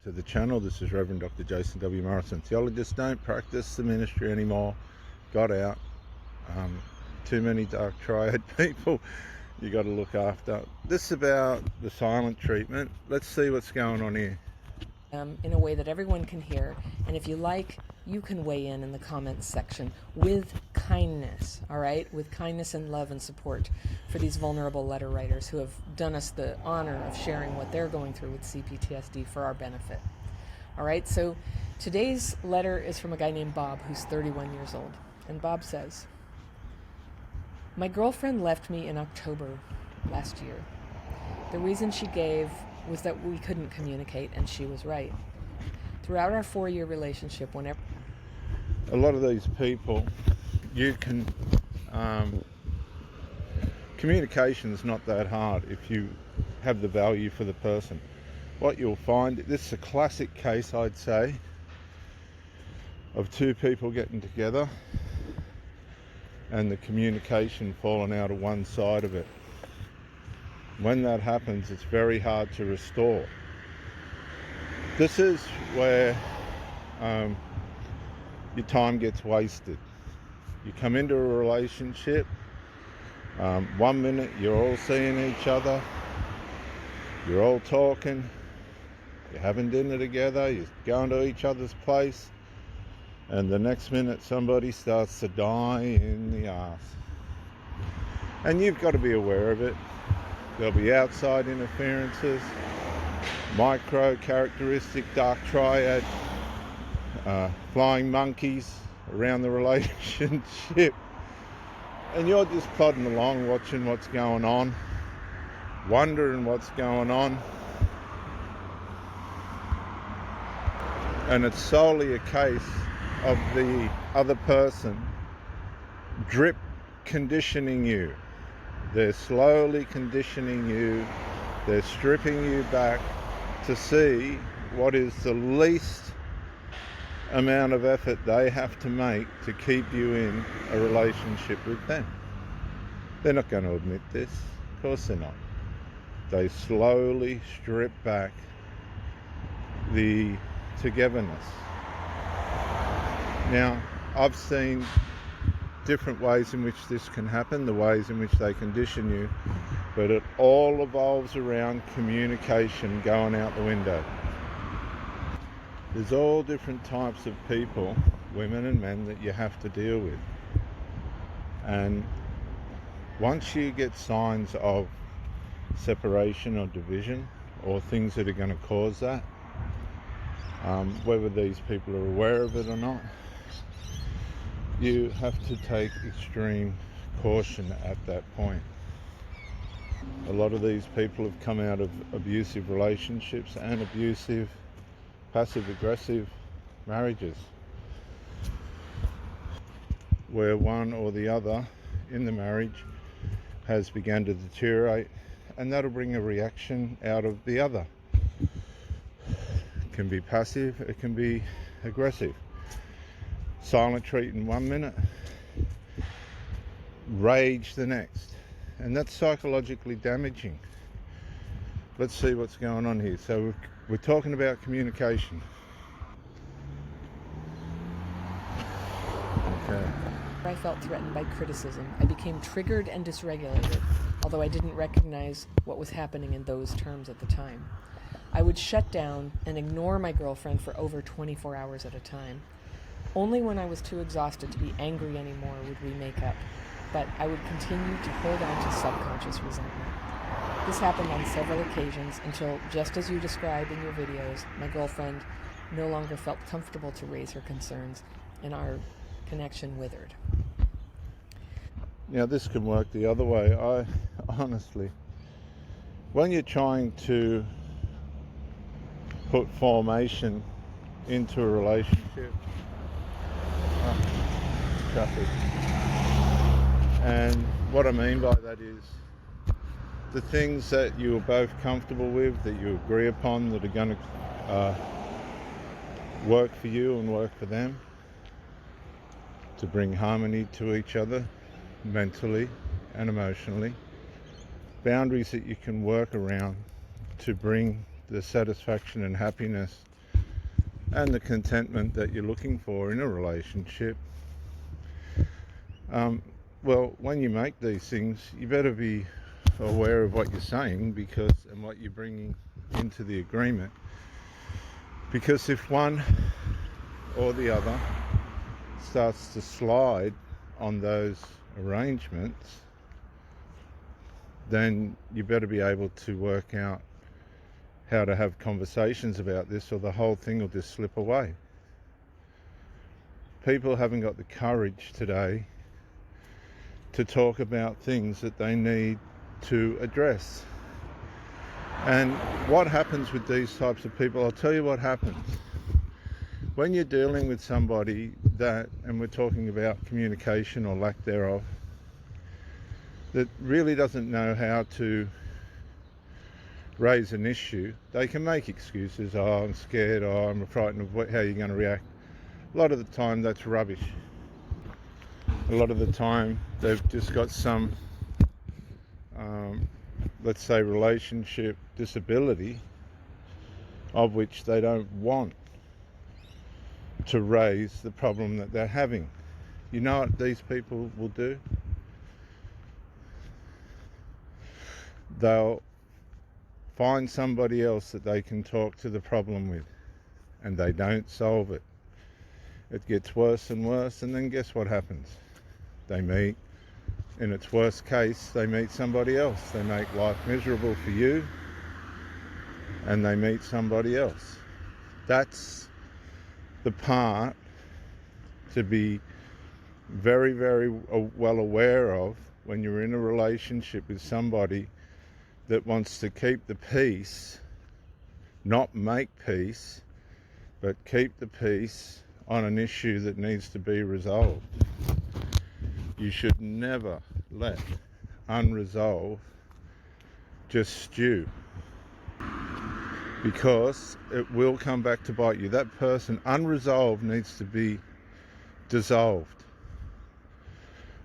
to the channel. This is Reverend Dr. Jason W. Morrison, theologist. Don't practice the ministry anymore. Got out. Too many dark triad people you got to look after. This is about the silent treatment. Let's see what's going on here. In a way that everyone can hear, and if you like, you can weigh in the comments section with kindness, all right? With kindness and love and support for these vulnerable letter writers who have done us the honor of sharing what they're going through with CPTSD for our benefit. All right, so today's letter is from a guy named Bob who's 31 years old. And Bob says, "My girlfriend left me in October last year. The reason she gave was that we couldn't communicate, and she was right. Throughout our 4-year relationship, whenever..." A lot of these people, you can... communication is not that hard if you have the value for the person. What you'll find, this is a classic case, I'd say, of two people getting together and the communication falling out of one side of it. When that happens, it's very hard to restore. This is where your time gets wasted. You come into a relationship, 1 minute you're all seeing each other, you're all talking, you're having dinner together, you're going to each other's place, and the next minute somebody starts to die in the arse. And you've got to be aware of it. There'll be outside interferences, micro characteristic dark triad, flying monkeys around the relationship. And you're just plodding along, watching what's going on, wondering what's going on. And it's solely a case of the other person drip conditioning you. They're slowly conditioning you. They're stripping you back to see what is the least amount of effort they have to make to keep you in a relationship with them. They're not going to admit this. Of course they're not. They slowly strip back the togetherness. Now, I've seen different ways in which this can happen, the ways in which they condition you, but it all evolves around communication going out the window. There's all different types of people, women and men, that you have to deal with. And once you get signs of separation or division, or things that are going to cause that, whether these people are aware of it or not, you have to take extreme caution at that point. A lot of these people have come out of abusive relationships and abusive, passive-aggressive marriages, where one or the other in the marriage has begun to deteriorate, and that'll bring a reaction out of the other. It can be passive, it can be aggressive. Silent treat in 1 minute, rage the next, and that's psychologically damaging. Let's see what's going on here. So we're talking about communication. Okay. I felt threatened by criticism. I became triggered and dysregulated, although I didn't recognize what was happening in those terms at the time. I would shut down and ignore my girlfriend for over 24 hours at a time. Only when I was too exhausted to be angry anymore would we make up, but I would continue to hold on to subconscious resentment. This happened on several occasions until, just as you describe in your videos, my girlfriend no longer felt comfortable to raise her concerns, and our connection withered. Now this can work the other way. I honestly, when you're trying to put formation into a relationship, traffic, and what I mean by that is the things that you're both comfortable with, that you agree upon, that are going to work for you and work for them, to bring harmony to each other mentally and emotionally, boundaries that you can work around to bring the satisfaction and happiness and the contentment that you're looking for in a relationship. Well, when you make these things, you better be aware of what you're saying and what you're bringing into the agreement. Because if one or the other starts to slide on those arrangements, then you better be able to work out how to have conversations about this, or the whole thing will just slip away. People haven't got the courage today to talk about things that they need to address. And what happens with these types of people, I'll tell you what happens. When you're dealing with somebody that, and we're talking about communication or lack thereof, that really doesn't know how to raise an issue, they can make excuses. Oh, I'm scared. Oh, I'm frightened of how you're going to react. A lot of the time that's rubbish. A lot of the time they've just got some, let's say, relationship disability of which they don't want to raise the problem that they're having. You know what these people will do? They'll find somebody else that they can talk to the problem with, and they don't solve it. It gets worse and worse, and then guess what happens? They meet, in its worst case, they meet somebody else. They make life miserable for you, and they meet somebody else. That's the part to be very, very well aware of when you're in a relationship with somebody that wants to keep the peace, not make peace, but keep the peace on an issue that needs to be resolved. You should never let unresolved just stew, because it will come back to bite you. That person, unresolved, needs to be dissolved.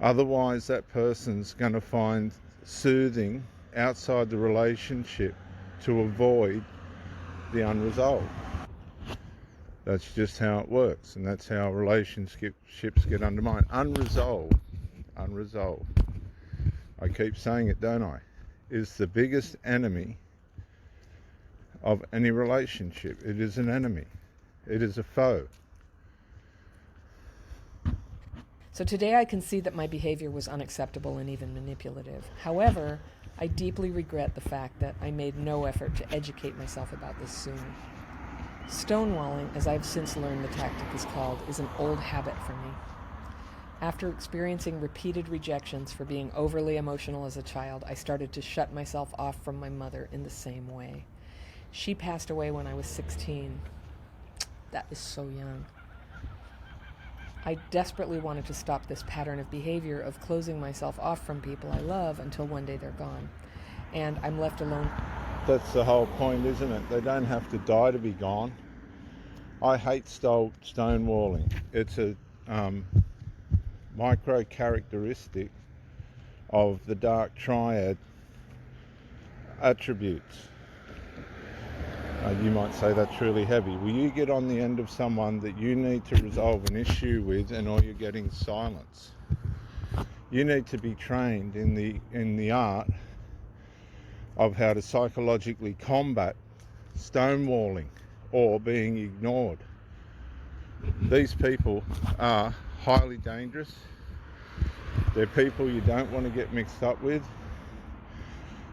Otherwise, that person's going to find soothing outside the relationship to avoid the unresolved. That's just how it works, and that's how relationships get undermined. Unresolved, I keep saying it, don't I, is the biggest enemy of any relationship. It is an enemy. It is a foe. So today I can see that my behavior was unacceptable and even manipulative. However, I deeply regret the fact that I made no effort to educate myself about this sooner. Stonewalling, as I've since learned the tactic is called, is an old habit for me. After experiencing repeated rejections for being overly emotional as a child, I started to shut myself off from my mother in the same way. She passed away when I was 16. That is so young. I desperately wanted to stop this pattern of behavior of closing myself off from people I love until one day they're gone, and I'm left alone. That's the whole point, isn't it? They don't have to die to be gone. I hate stonewalling. It's a micro characteristic of the dark triad attributes. You might say that's really heavy. Well, you get on the end of someone that you need to resolve an issue with, and all you're getting is silence. You need to be trained in the art of how to psychologically combat stonewalling or being ignored. These people are highly dangerous. They're people you don't want to get mixed up with,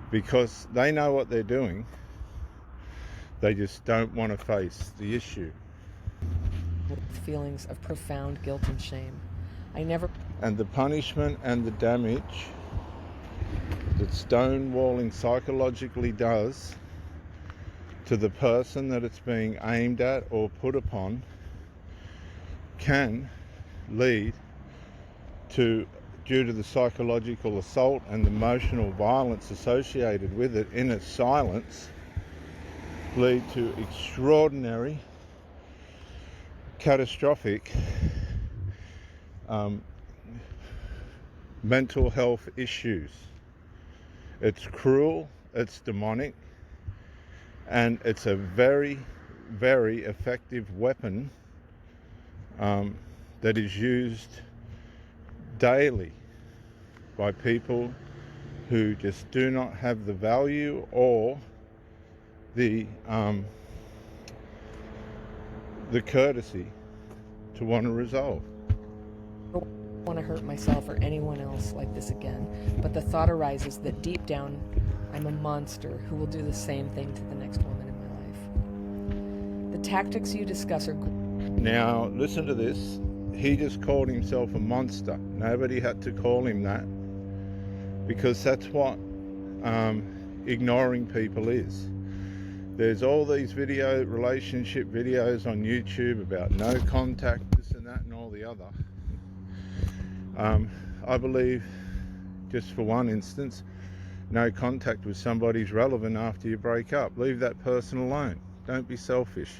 because they know what they're doing. They just don't want to face the issue. With feelings of profound guilt and shame. And the punishment and the damage that stonewalling psychologically does to the person that it's being aimed at or put upon can lead to, due to the psychological assault and the emotional violence associated with it in its silence, lead to extraordinary, catastrophic mental health issues. It's cruel, it's demonic, and it's a very, very effective weapon that is used daily by people who just do not have the value or the courtesy to want to resolve. I don't want to hurt myself or anyone else like this again, but the thought arises that deep down I'm a monster who will do the same thing to the next woman in my life. The tactics you discuss are... Now, listen to this. He just called himself a monster. Nobody had to call him that, because that's what ignoring people is. There's all these relationship videos on YouTube about no contact, this and that and all the other. I believe, just for one instance, no contact with somebody is relevant after you break up. Leave that person alone. Don't be selfish.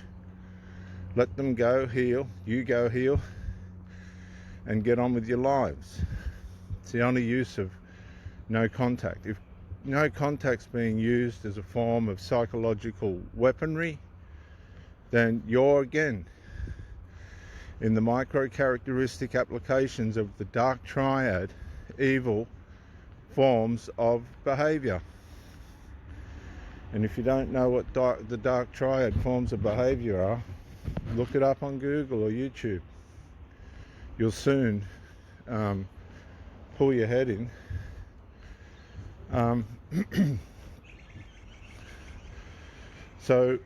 Let them go heal, you go heal, and get on with your lives. It's the only use of no contact. If no contact's being used as a form of psychological weaponry, then you're again in the micro-characteristic applications of the dark triad, evil forms of behavior. And if you don't know what the dark triad forms of behavior are, look it up on Google or YouTube. You'll soon pull your head in. So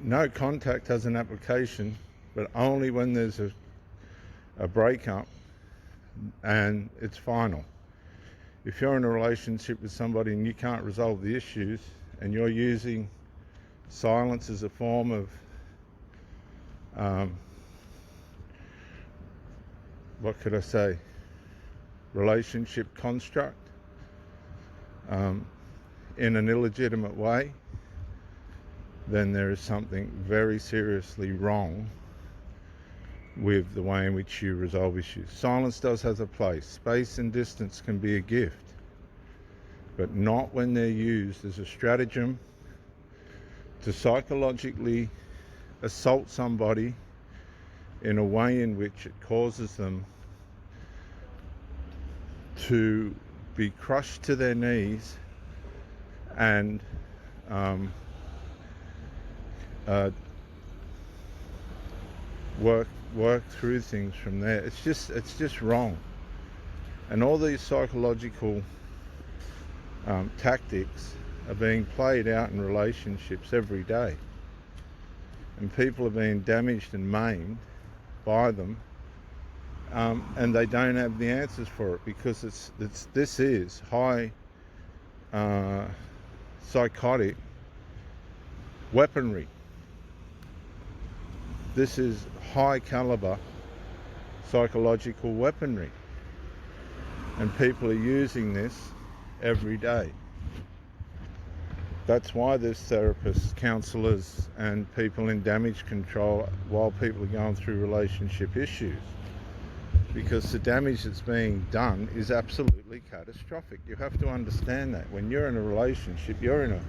no contact has an application, but only when there's a breakup and it's final. If you're in a relationship with somebody and you can't resolve the issues and you're using silence as a form of what could I say, relationship construct in an illegitimate way, then there is something very seriously wrong with the way in which you resolve issues. Silence does have a place. Space and distance can be a gift, but not when they're used as a stratagem to psychologically assault somebody in a way in which it causes them to be crushed to their knees and work through things from there. It's just wrong. And all these psychological tactics are being played out in relationships every day, and people are being damaged and maimed by them, and they don't have the answers for it, because this is high psychotic weaponry. This is high caliber psychological weaponry, and people are using this every day. That's why there's therapists, counsellors and people in damage control while people are going through relationship issues, because the damage that's being done is absolutely catastrophic. You have to understand that. When you're in a relationship, you're in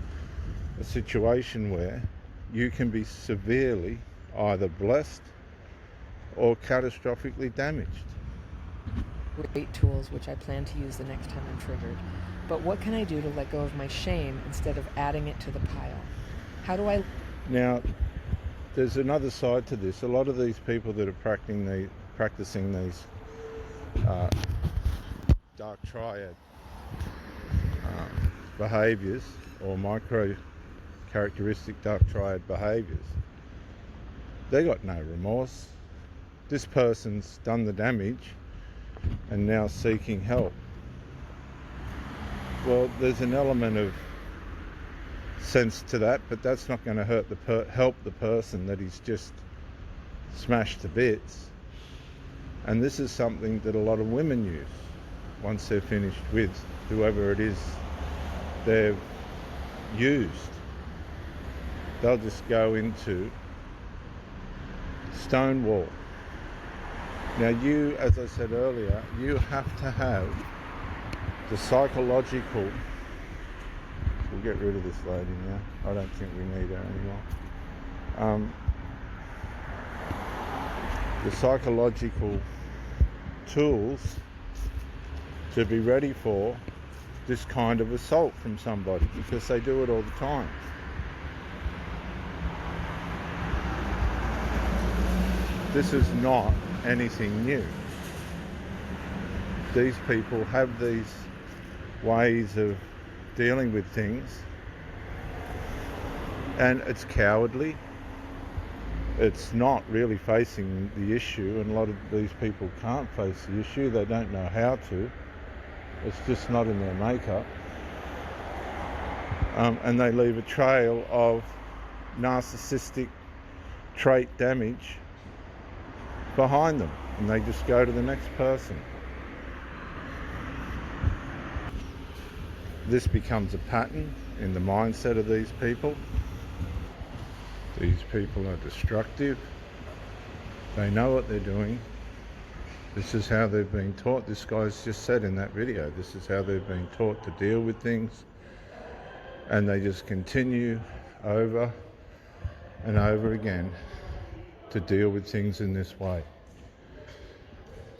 a situation where you can be severely either blessed or catastrophically damaged. Great tools, which I plan to use the next time I'm triggered. But what can I do to let go of my shame instead of adding it to the pile? How do I... Now, there's another side to this. A lot of these people that are practicing these dark triad behaviors, or micro characteristic dark triad behaviors, they got no remorse. This person's done the damage and now seeking help. Well, there's an element of sense to that, but that's not going to help the person that he's just smashed to bits. And this is something that a lot of women use once they're finished with whoever it is they've used. They'll just go into Stonewall. Now you, as I said earlier, you have to have the psychological... We'll get rid of this lady now. I don't think we need her anymore. the psychological tools to be ready for this kind of assault from somebody, because they do it all the time. This is not anything new. These people have these ways of dealing with things, and it's cowardly. It's not really facing the issue, and a lot of these people can't face the issue. They don't know how to. It's just not in their makeup. And they leave a trail of narcissistic trait damage behind them, and they just go to the next person. This becomes a pattern in the mindset of these people. These people are destructive. They know what they're doing. This is how they've been taught. This guy's just said in that video, this is how they've been taught to deal with things. And they just continue over and over again to deal with things in this way.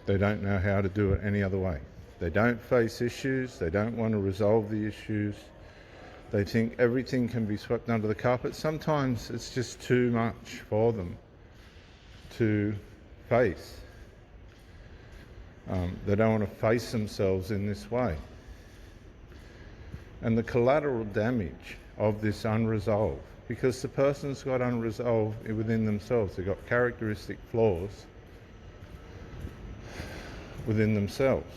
They don't know how to do it any other way. They don't face issues. They don't want to resolve the issues. They think everything can be swept under the carpet. Sometimes it's just too much for them to face. They don't want to face themselves in this way. And the collateral damage of this unresolved, because the person's got unresolved within themselves. They've got characteristic flaws within themselves.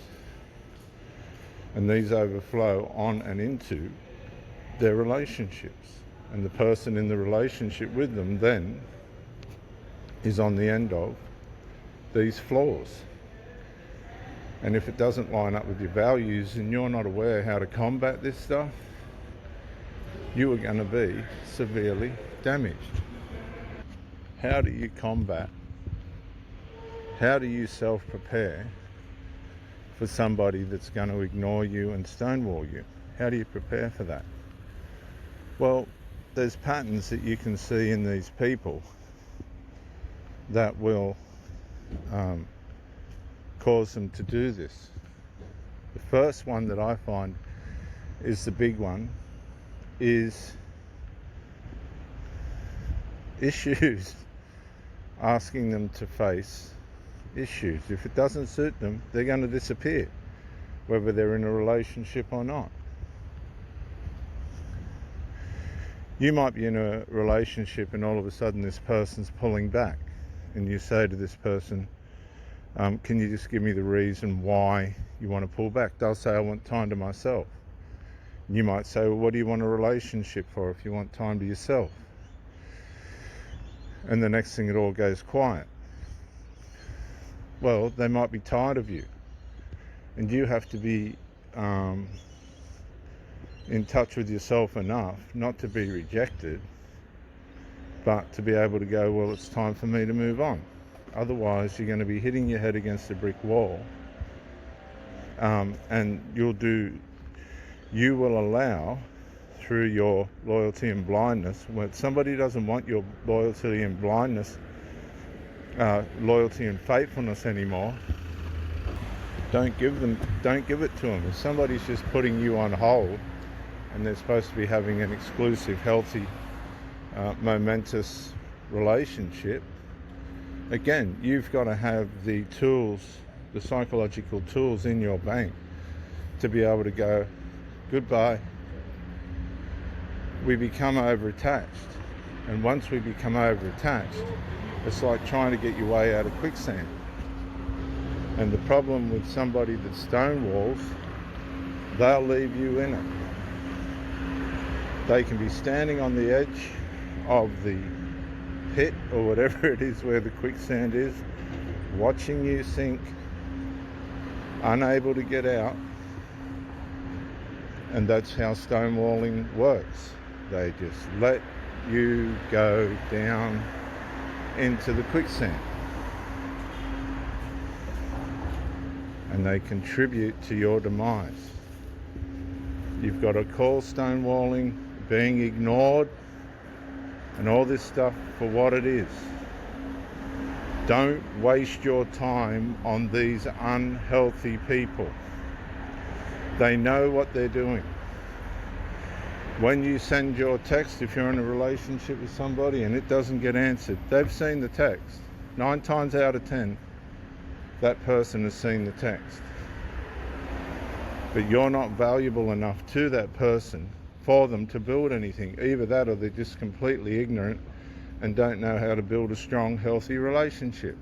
And these overflow on and into their relationships. And the person in the relationship with them then is on the end of these flaws. And if it doesn't line up with your values and you're not aware how to combat this stuff, you are going to be severely damaged. How do you combat? How do you self-prepare for somebody that's going to ignore you and stonewall you? How do you prepare for that? Well, there's patterns that you can see in these people that will cause them to do this. The first one that I find is the big one, is issues. Asking them to face issues. If it doesn't suit them, they're going to disappear, whether they're in a relationship or not. You might be in a relationship and all of a sudden this person's pulling back, and you say to this person, can you just give me the reason why you want to pull back? They'll say, I want time to myself. And you might say, well, what do you want a relationship for if you want time to yourself? And the next thing, it all goes quiet. Well, they might be tired of you, and you have to be in touch with yourself enough not to be rejected, but to be able to go, well, it's time for me to move on. Otherwise, you're going to be hitting your head against a brick wall, and you will allow, through your loyalty and blindness, when somebody doesn't want your loyalty and blindness, loyalty and faithfulness anymore, don't give it to them. If somebody's just putting you on hold and they're supposed to be having an exclusive, healthy, momentous relationship, again, you've got to have the tools, the psychological tools in your bank to be able to go, goodbye. We become over-attached. And once we become over-attached, it's like trying to get your way out of quicksand. And the problem with somebody that stonewalls, they'll leave you in it. They can be standing on the edge of the pit or whatever it is where the quicksand is, watching you sink, unable to get out. And that's how stonewalling works. They just let you go down into the quicksand. And they contribute to your demise. You've got to call stonewalling being ignored and all this stuff for what it is. Don't waste your time on these unhealthy people. They know what they're doing. When you send your text, if you're in a relationship with somebody and it doesn't get answered, they've seen the text. 9 times out of 10, that person has seen the text. But you're not valuable enough to that person for them to build anything. Either that or they're just completely ignorant and don't know how to build a strong, healthy relationship.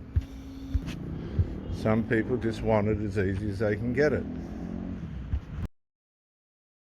Some people just want it as easy as they can get it.